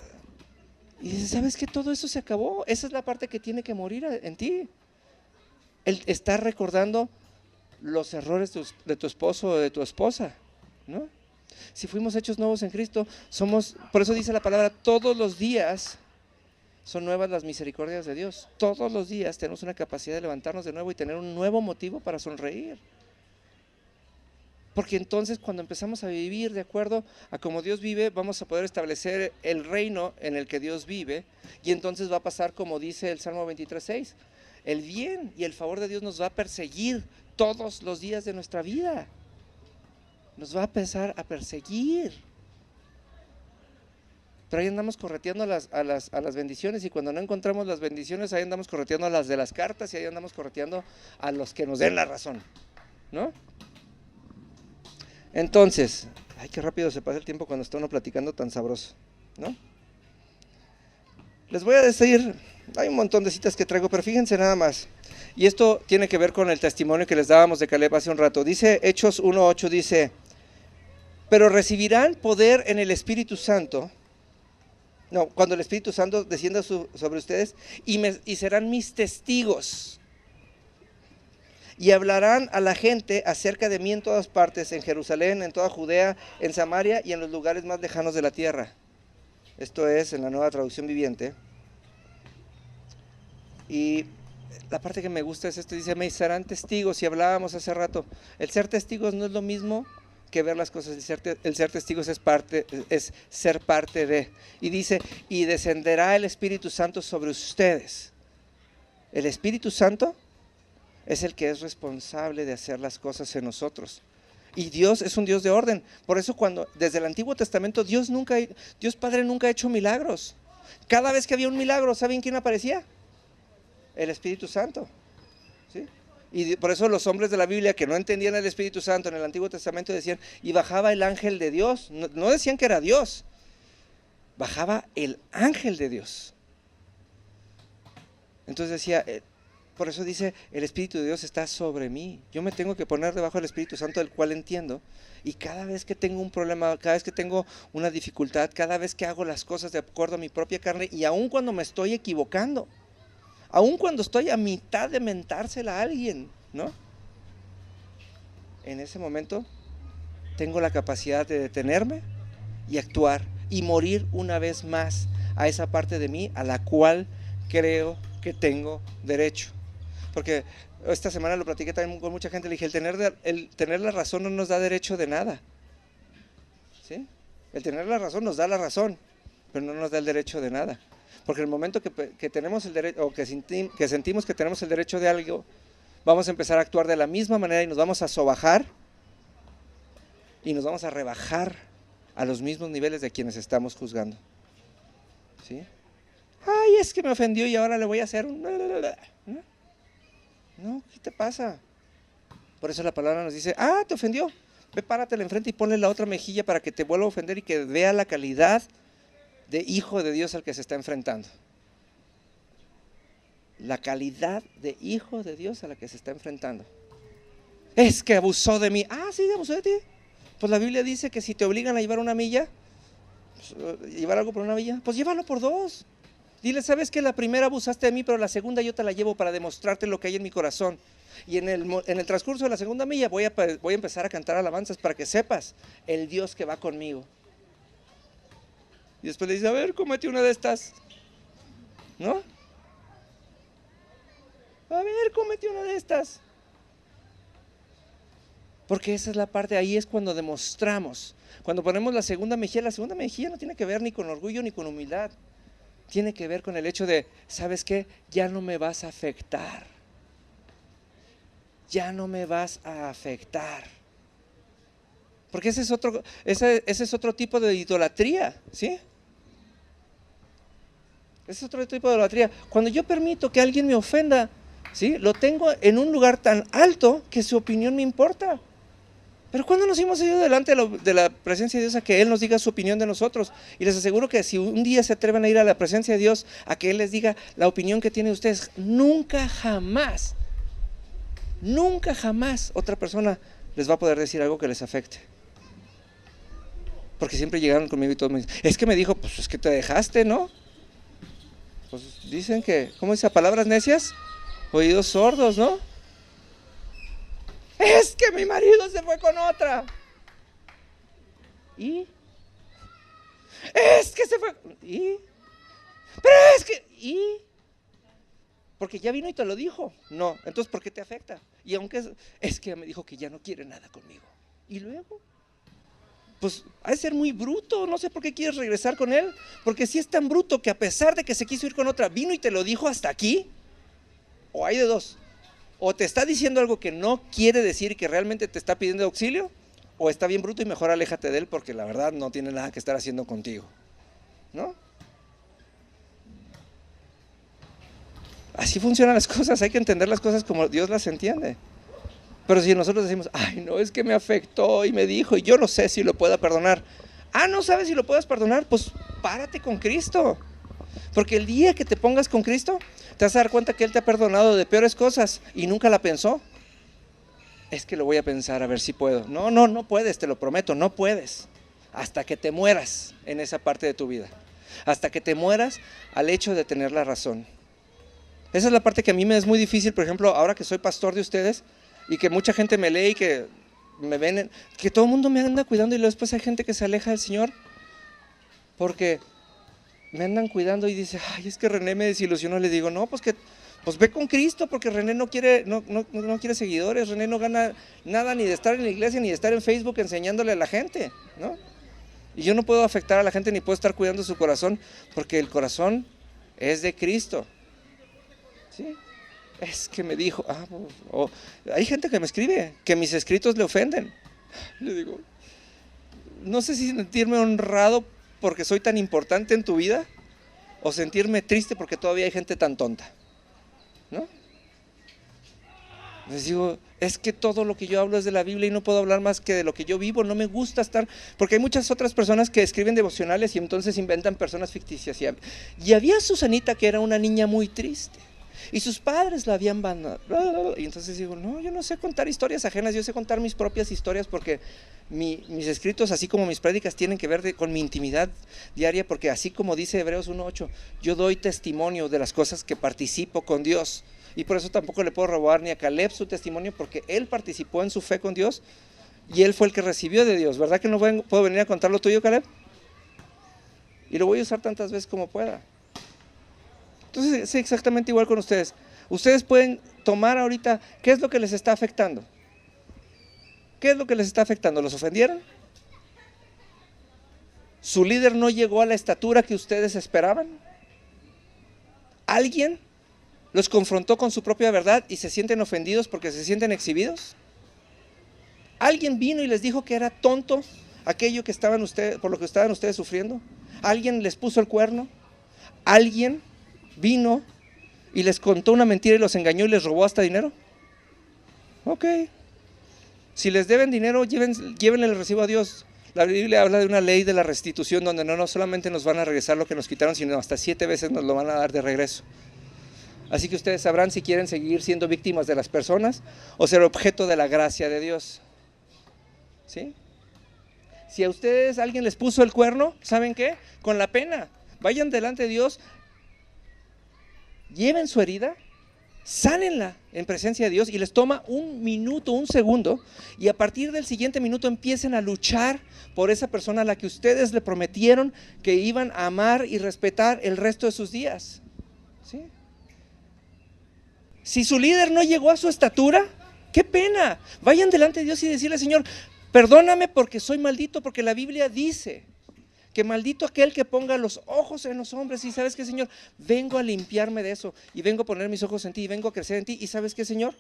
y dices, ¿sabes qué? Todo eso se acabó. Esa es la parte que tiene que morir en ti. El estar recordando los errores de tu esposo o de tu esposa, ¿no? Si fuimos hechos nuevos en Cristo, por eso dice la palabra, todos los días son nuevas las misericordias de Dios. Todos los días tenemos una capacidad de levantarnos de nuevo y tener un nuevo motivo para sonreír. Porque entonces, cuando empezamos a vivir de acuerdo a cómo Dios vive, vamos a poder establecer el reino en el que Dios vive, y entonces va a pasar como dice el Salmo 23:6, el bien y el favor de Dios nos va a perseguir todos los días de nuestra vida. Nos va a empezar a perseguir. Pero ahí andamos correteando a las bendiciones, y cuando no encontramos las bendiciones, ahí andamos correteando a las de las cartas, y ahí andamos correteando a los que nos den la razón, ¿no? Entonces, ay, qué rápido se pasa el tiempo cuando está uno platicando tan sabroso, ¿no? Les voy a decir, hay un montón de citas que traigo, pero fíjense nada más. Y esto tiene que ver con el testimonio que les dábamos de Caleb hace un rato. Dice Hechos 1:8, dice, pero recibirán poder en el Espíritu Santo, no, cuando el Espíritu Santo descienda sobre ustedes, y serán mis testigos. Y hablarán a la gente acerca de mí en todas partes, en Jerusalén, en toda Judea, en Samaria y en los lugares más lejanos de la tierra. Esto es en la Nueva Traducción Viviente. Y la parte que me gusta es esto, dice, me serán testigos, y hablábamos hace rato. El ser testigos no es lo mismo que ver las cosas. El ser testigos es ser parte de. Y dice, y descenderá el Espíritu Santo sobre ustedes. El Espíritu Santo es el que es responsable de hacer las cosas en nosotros. Y Dios es un Dios de orden. Por eso desde el Antiguo Testamento, Dios Padre nunca ha hecho milagros. Cada vez que había un milagro, ¿saben quién aparecía? El Espíritu Santo, ¿sí? Y por eso los hombres de la Biblia que no entendían el Espíritu Santo en el Antiguo Testamento decían, y bajaba el ángel de Dios. No decían que era Dios, bajaba el ángel de Dios. Entonces decía, Por eso dice, el Espíritu de Dios está sobre mí. Yo me tengo que poner debajo del Espíritu Santo, del cual entiendo. Y cada vez que tengo un problema, cada vez que tengo una dificultad, cada vez que hago las cosas de acuerdo a mi propia carne, y aun cuando me estoy equivocando, aun cuando estoy a mitad de mentársela a alguien, ¿no? En ese momento tengo la capacidad de detenerme y actuar y morir una vez más a esa parte de mí a la cual creo que tengo derecho. Porque esta semana lo platiqué también con mucha gente, le dije, el tener la razón no nos da derecho de nada, ¿sí? El tener la razón nos da la razón, pero no nos da el derecho de nada. Porque el momento que tenemos el derecho, o que sentimos que tenemos el derecho de algo, vamos a empezar a actuar de la misma manera y nos vamos a sobajar y nos vamos a rebajar a los mismos niveles de quienes estamos juzgando, ¿sí? Ay, es que me ofendió y ahora le voy a hacer un... No, ¿qué te pasa? Por eso la palabra nos dice, te ofendió, ve, páratele enfrente y ponle la otra mejilla para que te vuelva a ofender y que vea la calidad de hijo de Dios al que se está enfrentando. La calidad de hijo de Dios a la que se está enfrentando. Es que abusó de mí. Sí, abusó de ti. Pues la Biblia dice que si te obligan a llevar una milla, llevar algo por una milla, pues llévalo por 2. Dile, ¿sabes qué? La primera abusaste de mí, pero la segunda yo te la llevo para demostrarte lo que hay en mi corazón. Y en el transcurso de la segunda milla voy a empezar a cantar alabanzas para que sepas el Dios que va conmigo. Y después le dice, a ver, cómete una de estas, ¿no? A ver, cómete una de estas. Porque esa es la parte, ahí es cuando demostramos. Cuando ponemos la segunda mejilla no tiene que ver ni con orgullo ni con humildad. Tiene que ver con el hecho de, ¿sabes qué? Ya no me vas a afectar. Ya no me vas a afectar. Porque ese es otro tipo de idolatría, ¿sí? Ese es otro tipo de idolatría. Cuando yo permito que alguien me ofenda, ¿sí? Lo tengo en un lugar tan alto que su opinión me importa. Pero ¿cuándo nos hemos ido delante de la presencia de Dios a que Él nos diga su opinión de nosotros? Y les aseguro que si un día se atreven a ir a la presencia de Dios a que Él les diga la opinión que tiene de ustedes, nunca jamás otra persona les va a poder decir algo que les afecte. Porque siempre llegaron conmigo y todos me dicen, es que me dijo, pues es que te dejaste, ¿no? Pues dicen que, ¿cómo dice? Palabras necias, oídos sordos, ¿no? Es que mi marido se fue con otra. ¿Y? Es que se fue. ¿Y? Pero es que. ¿Y? Porque ya vino y te lo dijo. No, entonces ¿por qué te afecta? Y aunque es que me dijo que ya no quiere nada conmigo. ¿Y luego? Pues ha de ser muy bruto, no sé por qué quieres regresar con él. Porque si es tan bruto que a pesar de que se quiso ir con otra, vino y te lo dijo hasta aquí. O hay de dos. O te está diciendo algo que no quiere decir y que realmente te está pidiendo auxilio, o está bien bruto y mejor aléjate de él porque la verdad no tiene nada que estar haciendo contigo, ¿no? Así funcionan las cosas, hay que entender las cosas como Dios las entiende. Pero si nosotros decimos, ay no, es que me afectó y me dijo y yo no sé si lo pueda perdonar. ¿No sabes si lo puedes perdonar? Pues párate con Cristo. Porque el día que te pongas con Cristo, te vas a dar cuenta que Él te ha perdonado de peores cosas y nunca la pensó. Es que lo voy a pensar a ver si puedo. No puedes, te lo prometo, no puedes. Hasta que te mueras en esa parte de tu vida. Hasta que te mueras al hecho de tener la razón. Esa es la parte que a mí me es muy difícil, por ejemplo, ahora que soy pastor de ustedes y que mucha gente me lee y que me ven, que todo el mundo me anda cuidando y luego después hay gente que se aleja del Señor porque me andan cuidando y dice, ay, es que René me desilusionó. Le digo, no, pues ve con Cristo, porque René no quiere seguidores. René no gana nada ni de estar en la iglesia ni de estar en Facebook enseñándole a la gente, ¿no? Y yo no puedo afectar a la gente ni puedo estar cuidando su corazón, porque el corazón es de Cristo, ¿sí? Es que me dijo, hay gente que me escribe que mis escritos le ofenden. Le digo, no sé si sentirme honrado porque soy tan importante en tu vida o sentirme triste porque todavía hay gente tan tonta, ¿no? Les digo, es que todo lo que yo hablo es de la Biblia y no puedo hablar más que de lo que yo vivo. No me gusta estar, porque hay muchas otras personas que escriben devocionales y entonces inventan personas ficticias. Y había Susanita, que era una niña muy triste y sus padres la habían abandonado. Y entonces digo, no, yo no sé contar historias ajenas, yo sé contar mis propias historias, porque mis escritos, así como mis prédicas, tienen que ver con mi intimidad diaria, porque así como dice Hebreos 1:8, yo doy testimonio de las cosas que participo con Dios, y por eso tampoco le puedo robar ni a Caleb su testimonio, porque él participó en su fe con Dios y él fue el que recibió de Dios. ¿Verdad que no puedo venir a contar lo tuyo, Caleb? Y lo voy a usar tantas veces como pueda. Entonces es exactamente igual con ustedes. Ustedes pueden tomar ahorita, ¿qué es lo que les está afectando? ¿Qué es lo que les está afectando? ¿Los ofendieron? ¿Su líder no llegó a la estatura que ustedes esperaban? ¿Alguien los confrontó con su propia verdad y se sienten ofendidos porque se sienten exhibidos? ¿Alguien vino y les dijo que era tonto aquello que estaban ustedes, por lo que estaban ustedes sufriendo? ¿Alguien les puso el cuerno? ¿Alguien vino y les contó una mentira y los engañó y les robó hasta dinero? Ok. Si les deben dinero, llévenle el recibo a Dios. La Biblia habla de una ley de la restitución, donde no solamente nos van a regresar lo que nos quitaron, sino hasta 7 veces nos lo van a dar de regreso. Así que ustedes sabrán si quieren seguir siendo víctimas de las personas o ser objeto de la gracia de Dios. ¿Sí? Si a ustedes alguien les puso el cuerno, ¿saben qué? Con la pena, vayan delante de Dios, lleven su herida, sánenla en presencia de Dios, y les toma 1 minuto, 1 segundo, y a partir del siguiente minuto empiecen a luchar por esa persona a la que ustedes le prometieron que iban a amar y respetar el resto de sus días. ¿Sí? Si su líder no llegó a su estatura, qué pena, vayan delante de Dios y decirle: Señor, perdóname porque soy maldito, porque la Biblia dice que maldito aquel que ponga los ojos en los hombres. Y ¿sabes qué, Señor? Vengo a limpiarme de eso, y vengo a poner mis ojos en ti, y vengo a crecer en ti. ¿Y sabes qué, Señor?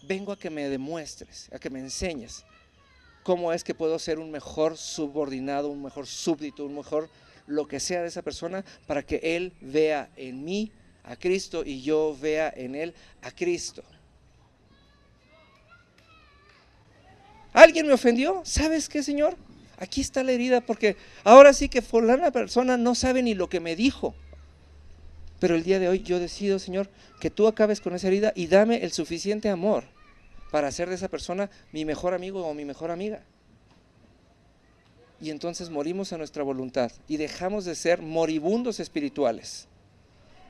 Vengo a que me demuestres, a que me enseñes cómo es que puedo ser un mejor subordinado, un mejor súbdito, un mejor lo que sea de esa persona, para que Él vea en mí a Cristo y yo vea en Él a Cristo. ¿Alguien me ofendió? ¿Sabes qué, Señor? Aquí está la herida, porque ahora sí que fulana persona no sabe ni lo que me dijo. Pero el día de hoy yo decido, Señor, que tú acabes con esa herida y dame el suficiente amor para hacer de esa persona mi mejor amigo o mi mejor amiga. Y entonces morimos a nuestra voluntad y dejamos de ser moribundos espirituales.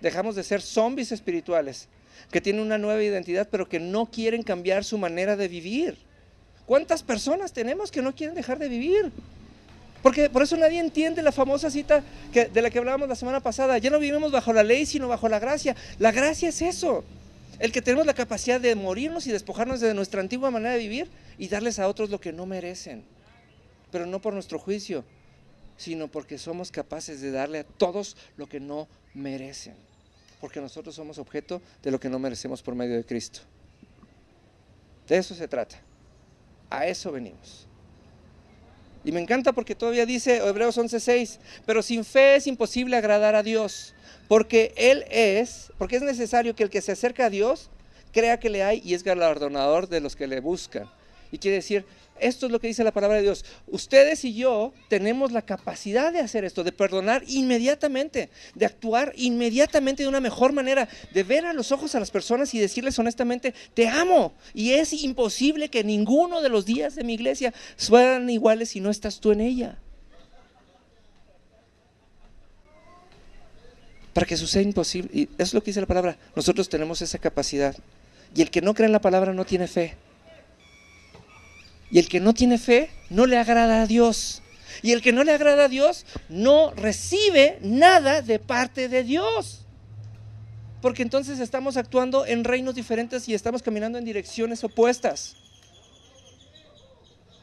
Dejamos de ser zombies espirituales que tienen una nueva identidad, pero que no quieren cambiar su manera de vivir. ¿Cuántas personas tenemos que no quieren dejar de vivir? Porque por eso nadie entiende la famosa cita de la que hablábamos la semana pasada. Ya no vivimos bajo la ley, sino bajo la gracia. La gracia es eso, el que tenemos la capacidad de morirnos y despojarnos de nuestra antigua manera de vivir y darles a otros lo que no merecen. Pero no por nuestro juicio, sino porque somos capaces de darle a todos lo que no merecen. Porque nosotros somos objeto de lo que no merecemos por medio de Cristo. De eso se trata. A eso venimos. Y me encanta porque todavía dice Hebreos 11:6, pero sin fe es imposible agradar a Dios, porque es necesario que el que se acerca a Dios crea que le hay y es galardonador de los que le buscan. Y quiere decir, esto es lo que dice la palabra de Dios. Ustedes y yo tenemos la capacidad de hacer esto, de perdonar inmediatamente, de actuar inmediatamente de una mejor manera, de ver a los ojos a las personas y decirles honestamente: te amo. Y es imposible que ninguno de los días de mi iglesia fueran iguales si no estás tú en ella. Para que suceda imposible, y eso es lo que dice la palabra, nosotros tenemos esa capacidad. Y el que no cree en la palabra no tiene fe. Y el que no tiene fe no le agrada a Dios. Y el que no le agrada a Dios no recibe nada de parte de Dios. Porque entonces estamos actuando en reinos diferentes y estamos caminando en direcciones opuestas.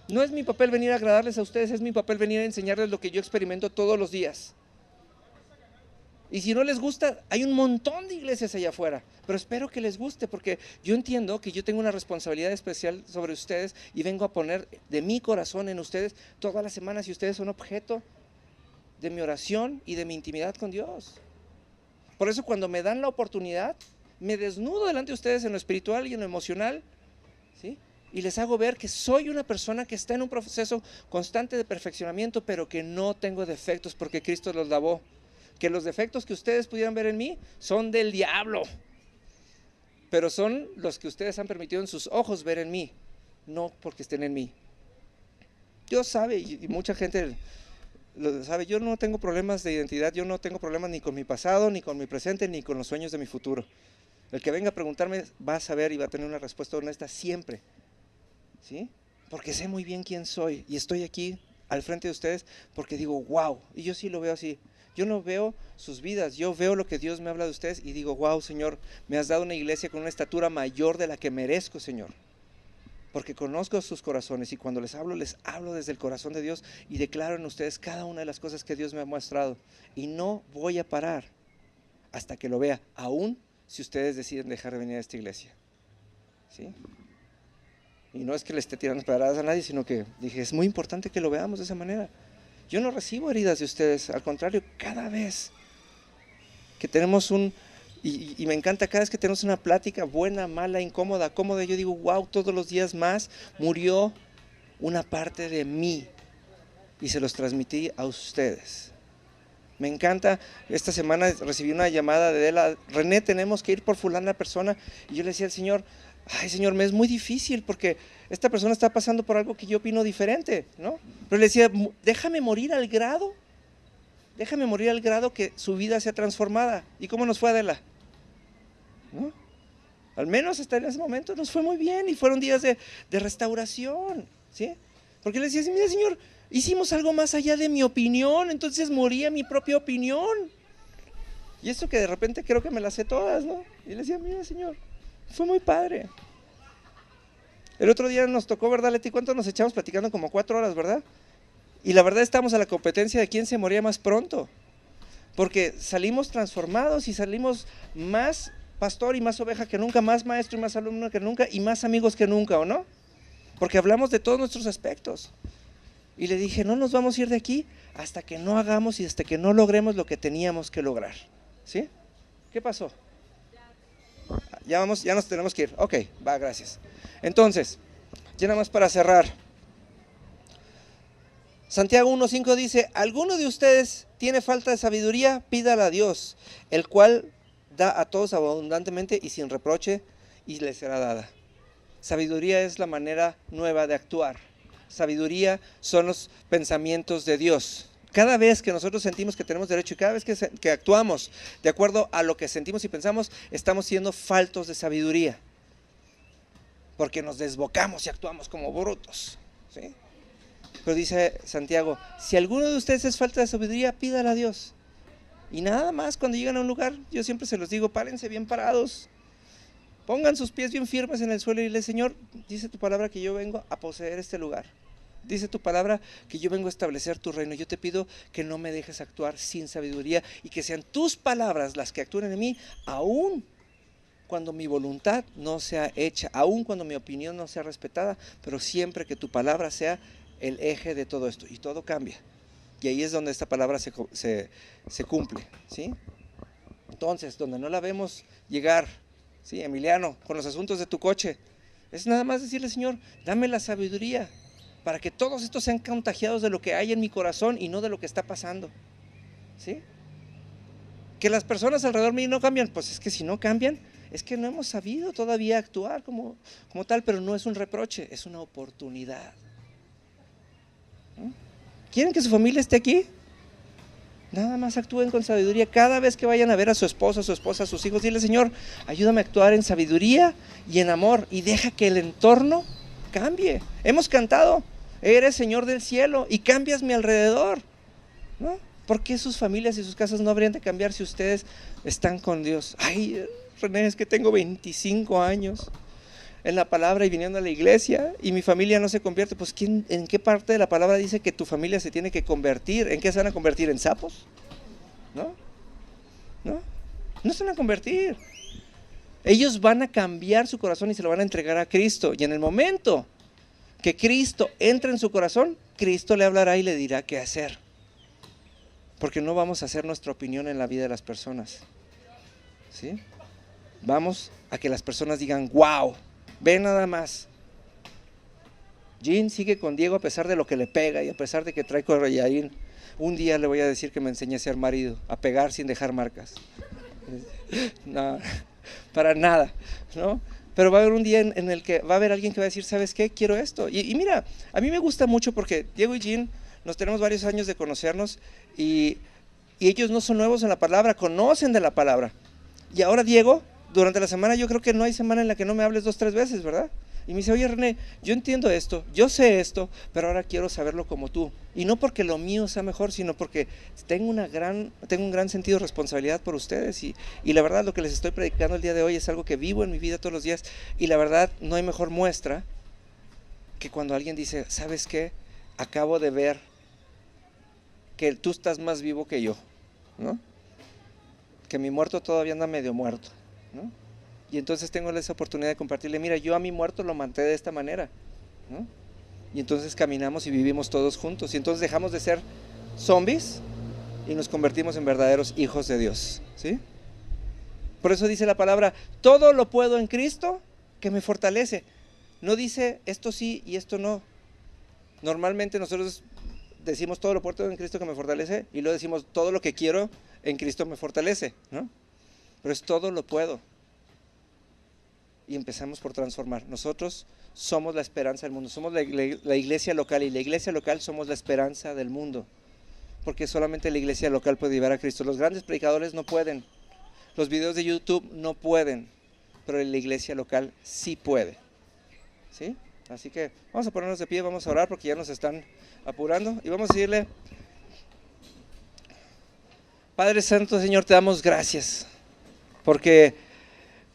No es mi papel venir a agradarles a ustedes, es mi papel venir a enseñarles lo que yo experimento todos los días. Y si no les gusta, hay un montón de iglesias allá afuera, pero espero que les guste, porque yo entiendo que yo tengo una responsabilidad especial sobre ustedes y vengo a poner de mi corazón en ustedes todas las semanas, y ustedes son objeto de mi oración y de mi intimidad con Dios. Por eso cuando me dan la oportunidad, me desnudo delante de ustedes en lo espiritual y en lo emocional, ¿sí? Y les hago ver que soy una persona que está en un proceso constante de perfeccionamiento, pero que no tengo defectos porque Cristo los lavó. Que los defectos que ustedes pudieran ver en mí son del diablo. pero son los que ustedes han permitido en sus ojos ver en mí, no porque estén en mí. Dios sabe, y mucha gente lo sabe, yo no tengo problemas de identidad, yo no tengo problemas ni con mi pasado, ni con mi presente, ni con los sueños de mi futuro. El que venga a preguntarme va a saber y va a tener una respuesta honesta siempre, ¿sí? Porque sé muy bien quién soy y estoy aquí al frente de ustedes porque digo, wow, y yo sí lo veo así. Yo no veo sus vidas, yo veo lo que Dios me habla de ustedes y digo, wow, Señor, me has dado una iglesia con una estatura mayor de la que merezco, Señor. Porque conozco sus corazones y cuando les hablo desde el corazón de Dios y declaro en ustedes cada una de las cosas que Dios me ha mostrado. Y no voy a parar hasta que lo vea, aún si ustedes deciden dejar de venir a esta iglesia. ¿Sí? Y no es que le esté tirando pedradas a nadie, sino que dije, es muy importante que lo veamos de esa manera. Yo no recibo heridas de ustedes, al contrario, cada vez que tenemos y me encanta cada vez que tenemos una plática buena, mala, incómoda, cómoda, yo digo, wow, todos los días más murió una parte de mí y se los transmití a ustedes. Me encanta, esta semana recibí una llamada de él, René, tenemos que ir por fulana persona, y yo le decía al Señor, ay Señor, me es muy difícil porque esta persona está pasando por algo que yo opino diferente, ¿no? Pero le decía, déjame morir al grado que su vida sea transformada. ¿Y cómo nos fue, Adela? ¿No? Al menos hasta en ese momento nos fue muy bien y fueron días de restauración, ¿sí? Porque le decía, mira Señor, hicimos algo más allá de mi opinión, entonces moría mi propia opinión. Y eso que de repente creo que me las sé todas, ¿no? Y le decía, mira Señor, fue muy padre. El otro día nos tocó, ¿verdad, Leti? ¿Cuánto nos echamos platicando? Como 4 horas, ¿verdad? Y la verdad estamos a la competencia de quién se moría más pronto. Porque salimos transformados y salimos más pastor y más oveja que nunca, más maestro y más alumno que nunca y más amigos que nunca, ¿o no? Porque hablamos de todos nuestros aspectos. Y le dije, no nos vamos a ir de aquí hasta que no hagamos y hasta que no logremos lo que teníamos que lograr. ¿Sí? ¿Qué pasó? Ya nos tenemos que ir. Ok, va, gracias. Entonces, ya nada más para cerrar. Santiago 1:5 dice, ¿alguno de ustedes tiene falta de sabiduría? Pídala a Dios, el cual da a todos abundantemente y sin reproche, y les será dada. Sabiduría es la manera nueva de actuar. Sabiduría son los pensamientos de Dios. Cada vez que nosotros sentimos que tenemos derecho y cada vez que actuamos de acuerdo a lo que sentimos y pensamos, estamos siendo faltos de sabiduría. Porque nos desbocamos y actuamos como brutos, ¿sí? Pero dice Santiago, si alguno de ustedes es falta de sabiduría, pídala a Dios. Y nada más cuando llegan a un lugar, yo siempre se los digo, párense bien parados, pongan sus pies bien firmes en el suelo y dile, Señor, dice tu palabra que yo vengo a poseer este lugar. Dice tu palabra que yo vengo a establecer tu reino. Yo te pido que no me dejes actuar sin sabiduría y que sean tus palabras las que actúen en mí, aún cuando mi voluntad no sea hecha, aún cuando mi opinión no sea respetada, pero siempre que tu palabra sea el eje de todo esto y todo cambia. Y ahí es donde esta palabra se cumple, ¿sí? Entonces, donde no la vemos llegar, ¿sí? Emiliano, con los asuntos de tu coche, es nada más decirle, Señor, dame la sabiduría para que todos estos sean contagiados de lo que hay en mi corazón y no de lo que está pasando, ¿sí? Que las personas alrededor mío no cambian, pues es que si no cambian, es que no hemos sabido todavía actuar como tal, pero no es un reproche, es una oportunidad. ¿Quieren que su familia esté aquí? Nada más actúen con sabiduría. Cada vez que vayan a ver a su esposo, a su esposa, a sus hijos, dile, Señor, ayúdame a actuar en sabiduría y en amor y deja que el entorno cambie. Hemos cantado, eres Señor del cielo y cambias mi alrededor, ¿no? ¿Por qué sus familias y sus casas no habrían de cambiar si ustedes están con Dios? Ay, René, es que tengo 25 años en la palabra y viniendo a la iglesia y mi familia no se convierte. Pues ¿en qué parte de la palabra dice que tu familia se tiene que convertir? ¿En qué se van a convertir? ¿En sapos? No se van a convertir. Ellos van a cambiar su corazón y se lo van a entregar a Cristo. Y en el momento que Cristo entre en su corazón, Cristo le hablará y le dirá qué hacer. Porque no vamos a hacer nuestra opinión en la vida de las personas, ¿sí? Vamos a que las personas digan, wow, ve nada más, Jean sigue con Diego a pesar de lo que le pega y a pesar de que trae collarín. Un día le voy a decir que me enseñe a ser marido, a pegar sin dejar marcas. No, para nada, ¿no? Pero va a haber un día en el que va a haber alguien que va a decir, ¿sabes qué? Quiero esto. Y mira, a mí me gusta mucho porque Diego y Jean nos tenemos varios años de conocernos y ellos no son nuevos en la palabra, conocen de la palabra. Y ahora Diego, durante la semana, yo creo que no hay semana en la que no me hables 2, 3 veces, ¿verdad? Y me dice, oye René, yo entiendo esto, yo sé esto, pero ahora quiero saberlo como tú. Y no porque lo mío sea mejor, sino porque tengo un gran sentido de responsabilidad por ustedes. Y la verdad, lo que les estoy predicando el día de hoy es algo que vivo en mi vida todos los días. Y la verdad, no hay mejor muestra que cuando alguien dice, ¿sabes qué? Acabo de ver que tú estás más vivo que yo, ¿no? Que mi muerto todavía anda medio muerto, ¿no? Y entonces tengo esa oportunidad de compartirle, mira, yo a mi muerto lo maté de esta manera, ¿no? Y entonces caminamos y vivimos todos juntos. Y entonces dejamos de ser zombies y nos convertimos en verdaderos hijos de Dios, ¿sí? Por eso dice la palabra, todo lo puedo en Cristo que me fortalece. No dice esto sí y esto no. Normalmente nosotros decimos todo lo puedo en Cristo que me fortalece y luego decimos todo lo que quiero en Cristo me fortalece, ¿no? Pero es todo lo puedo. Y empezamos por transformar. Nosotros somos la esperanza del mundo, somos la iglesia local, y la iglesia local somos la esperanza del mundo, porque solamente la iglesia local puede llevar a Cristo. Los grandes predicadores no pueden, los videos de YouTube no pueden, pero la iglesia local sí puede, ¿sí? Así que vamos a ponernos de pie, vamos a orar porque ya nos están apurando y vamos a decirle, Padre Santo, Señor, te damos gracias porque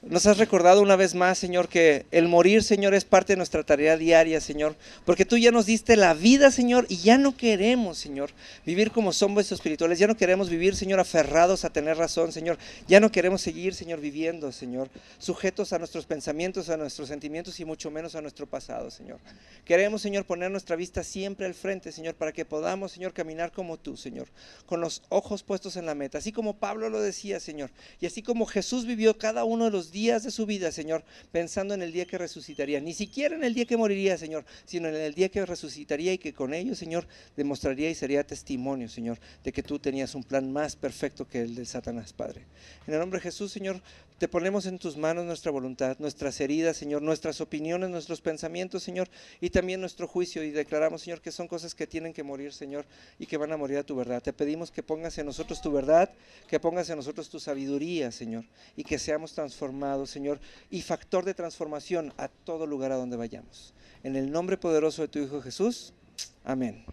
nos has recordado una vez más, Señor, que el morir, Señor, es parte de nuestra tarea diaria, Señor, porque tú ya nos diste la vida, Señor, y ya no queremos, Señor, vivir como zombies espirituales, ya no queremos vivir, Señor, aferrados a tener razón, Señor, ya no queremos seguir, Señor, viviendo, Señor, sujetos a nuestros pensamientos, a nuestros sentimientos y mucho menos a nuestro pasado, Señor. Queremos, Señor, poner nuestra vista siempre al frente, Señor, para que podamos, Señor, caminar como tú, Señor, con los ojos puestos en la meta, así como Pablo lo decía, Señor, y así como Jesús vivió cada uno de los días de su vida, Señor, pensando en el día que resucitaría, ni siquiera en el día que moriría, Señor, sino en el día que resucitaría y que con ello, Señor, demostraría y sería testimonio, Señor, de que tú tenías un plan más perfecto que el de Satanás, Padre. En el nombre de Jesús, Señor, te ponemos en tus manos nuestra voluntad, nuestras heridas, Señor, nuestras opiniones, nuestros pensamientos, Señor, y también nuestro juicio, y declaramos, Señor, que son cosas que tienen que morir, Señor, y que van a morir a tu verdad. Te pedimos que pongas en nosotros tu verdad, que pongas en nosotros tu sabiduría, Señor, y que seamos transformados, Señor, y factor de transformación a todo lugar a donde vayamos. En el nombre poderoso de tu Hijo Jesús, amén.